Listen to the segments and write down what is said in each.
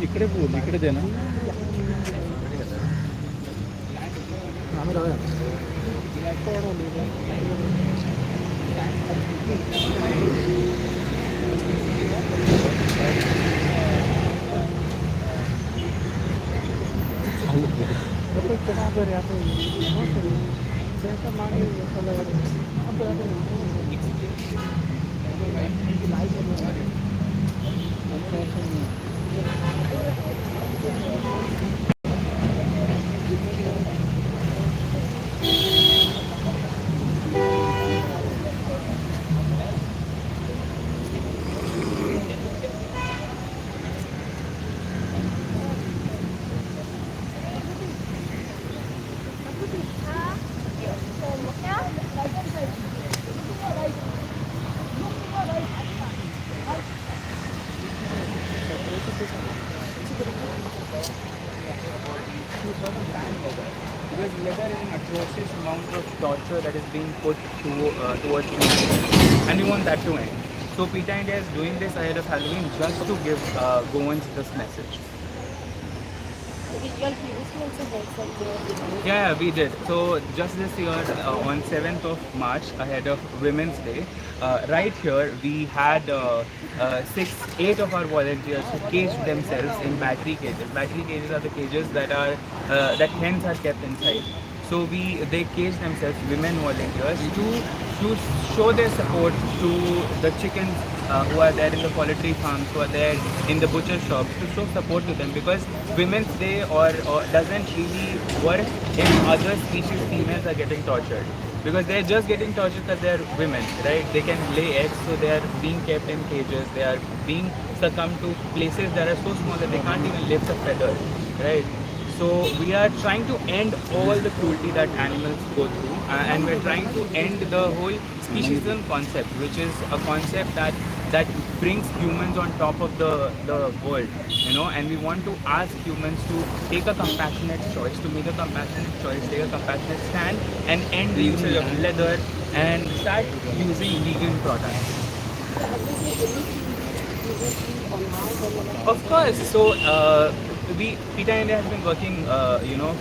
इकडे बोल, इकडे दे ना. Because leather is an atrocious amount of torture that is being put towards women, and we want that to end. So Peta India is doing this ahead of Halloween just to give Goans this message. Yeah, we did. So just this year, on 7th of March, ahead of Women's Day, right here we had 8 of our volunteers who caged themselves in battery cages. Battery cages are the cages that are that hens are kept inside. So they caged themselves, women volunteers, to show their support to the chickens who are there in the poultry farms, who are there in the butcher shops, to show support to them, because Women's Day or doesn't really work if other species females are getting tortured, because they're just getting tortured because they're women, right? They can lay eggs, so they are being kept in cages. They are being succumbed to places that are so small that they can't even lift a feather, right? So we are trying to end all the cruelty that animals go through, and we're trying to end the whole speciesism concept, which is a concept that brings humans on top of the world, and we want to ask humans to take a compassionate choice, to make a compassionate choice, take a compassionate stand, and end the usage of leather and start using vegan products. Of course. So Peta India has been working,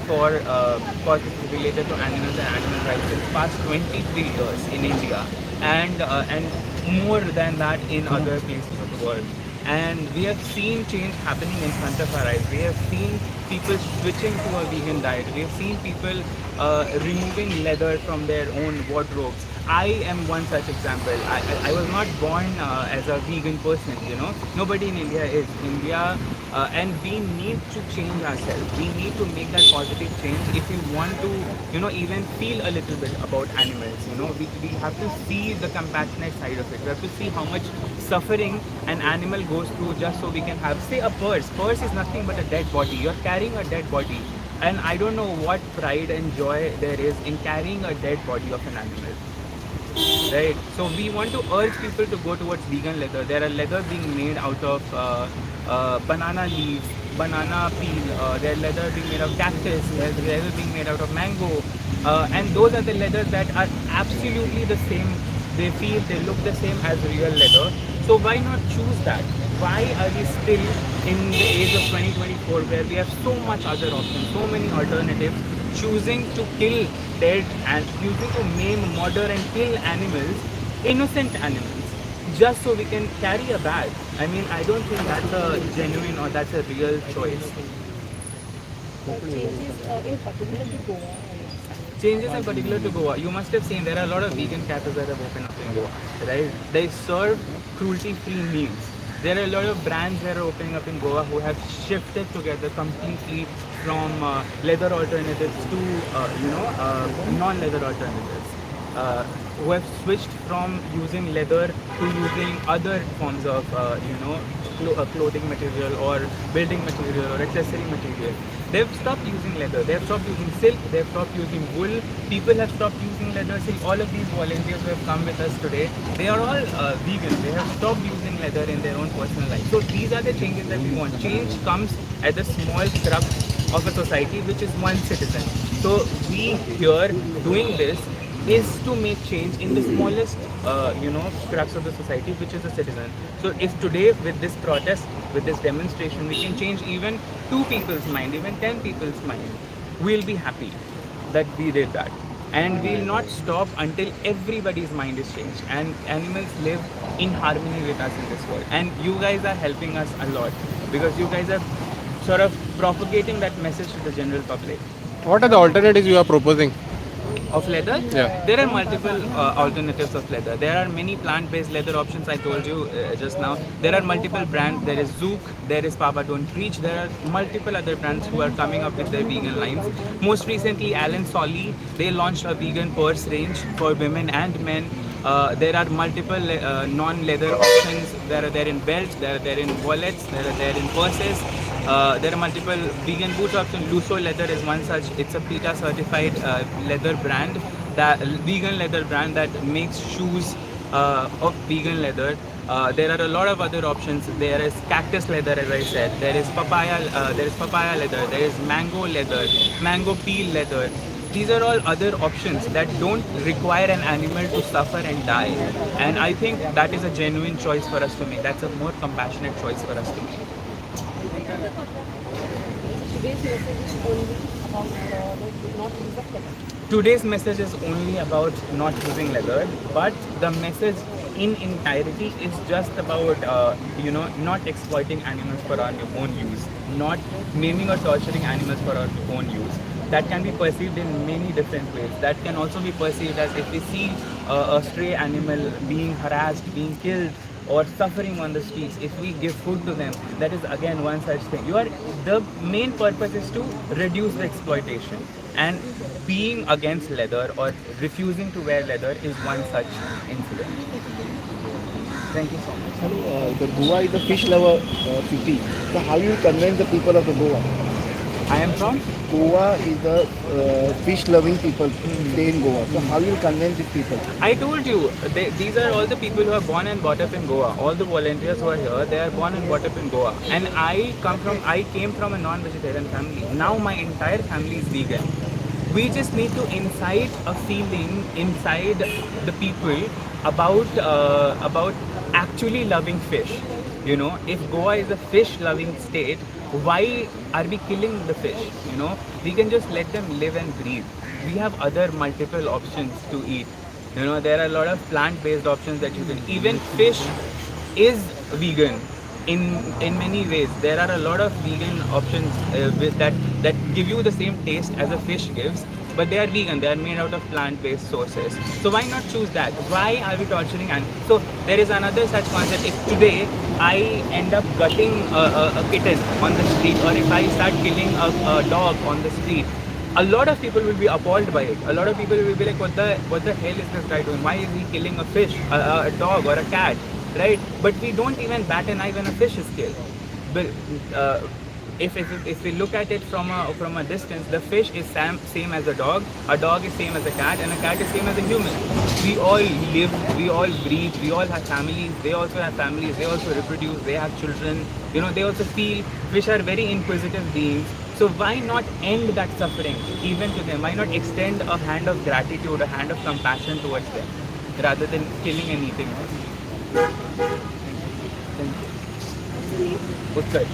for causes related to animals and animal rights since past 23 years in India, and more than that in other places of the world. And we have seen change happening in front of our eyes. We have seen people switching to a vegan diet. We have seen people removing leather from their own wardrobes. I am one such example. I was not born as a vegan person, Nobody in India is. And we need to change ourselves. We need to make that positive change if we want to, even feel a little bit about animals. We have to see the compassionate side of it. We have to see how much suffering an animal goes through just so we can have, say, a purse. Purse is nothing but a dead body. You're carrying a dead body. And I don't know what pride and joy there is in carrying a dead body of an animal. Right, so we want to urge people to go towards vegan leather. There are leather being made out of banana leaves, banana peel. There are leather being made of cactus. There is leather being made out of mango, and those are the leathers that are absolutely the same. They look the same as real leather. So why not choose that? Why are we still in the age of 2024 where we have so much other options, so many alternatives, choosing to kill dead and choosing to maim, murder and kill animals, innocent animals, just so we can carry a bag? I mean, I don't think that's a genuine or that's a real choice. Changes in particular to Goa. You must have seen there are a lot of vegan cafes that have opened up in Goa, right? They serve cruelty-free meals. There are a lot of brands that are opening up in Goa who have shifted together completely from leather alternatives to non-leather alternatives. Who have switched from using leather to using other forms of clothing material or building material or accessory material. They've stopped using leather, they've stopped using silk, they've stopped using wool. People have stopped using leather. See, all of these volunteers who have come with us today, they are all vegan. They have stopped using leather in their own personal life. So these are the changes that we want. Change comes at the small scrub of a society, which is one citizen. So we here doing this is to make change in the smallest, scraps of the society, which is the citizen. So if today with this protest, with this demonstration, we can change even 2 people's mind, even 10 people's mind, we'll be happy that we did that. And we'll not stop until everybody's mind is changed and animals live in harmony with us in this world. And you guys are helping us a lot because you guys are sort of propagating that message to the general public. What are the alternatives you are proposing? Of leather? Yeah. There are multiple alternatives of leather. There are many plant-based leather options. I told you just now. There are multiple brands. There is Zook. There is Papa Don't Preach. There are multiple other brands who are coming up with their vegan lines. Most recently, Alan Solly, they launched a vegan purse range for women and men. There are multiple non-leather options. There are there in belts. There are there in wallets. There are there in purses. There are multiple vegan boot options. Luso Leather is one such. It's a PETA certified leather brand, that vegan leather brand that makes shoes of vegan leather. There are a lot of other options. There is cactus leather, as I said. There is papaya. There is papaya leather. There is mango leather, mango peel leather. These are all other options that don't require an animal to suffer and die. And I think that is a genuine choice for us to make. That's a more compassionate choice for us to make. Today's message is only about not using leather, but the message in entirety is just about not exploiting animals for our own use, not maiming or torturing animals for our own use. That can be perceived in many different ways. That can also be perceived as if we see a stray animal being harassed, being killed, or suffering on the streets, if we give food to them, that is again one such thing. The main purpose is to reduce the exploitation, and being against leather or refusing to wear leather is one such incident. Thank you so much. Hello, the Goa is a fish lover city. So how you convince the people of the Goa? I am from Goa is the fish loving people stay in Goa. So how you convince these people? I told you, these are all the people who are born and brought up in Goa. All the volunteers who are here, they are born and brought up in Goa. And I came from a non-vegetarian family. Now my entire family is vegan. We just need to incite a feeling inside the people about actually loving fish. If Goa is a fish-loving state, why are we killing the fish? We can just let them live and breathe. We have other multiple options to eat. There are a lot of plant-based options that you can. Even fish is vegan in many ways. There are a lot of vegan options that give you the same taste as a fish gives, but they are vegan. They are made out of plant-based sources. So why not choose that? Why are we torturing animals? So there is another such concept. If today I end up gutting a kitten on the street, or if I start killing a dog on the street, a lot of people will be appalled by it. A lot of people will be like, what the hell is this guy doing? Why is he killing a fish, a dog or a cat, right? But we don't even bat an eye when a fish is killed. But if we look at it from a distance, the fish is same as a dog is same as a cat, and a cat is same as a human. We all live, we all breathe, we all have families. They also have families. They also reproduce. They have children. They also feel. Fish are very inquisitive beings. So why not end that suffering even to them? Why not extend a hand of gratitude, a hand of compassion towards them, rather than killing and eating them? Thank you. Utkarsh.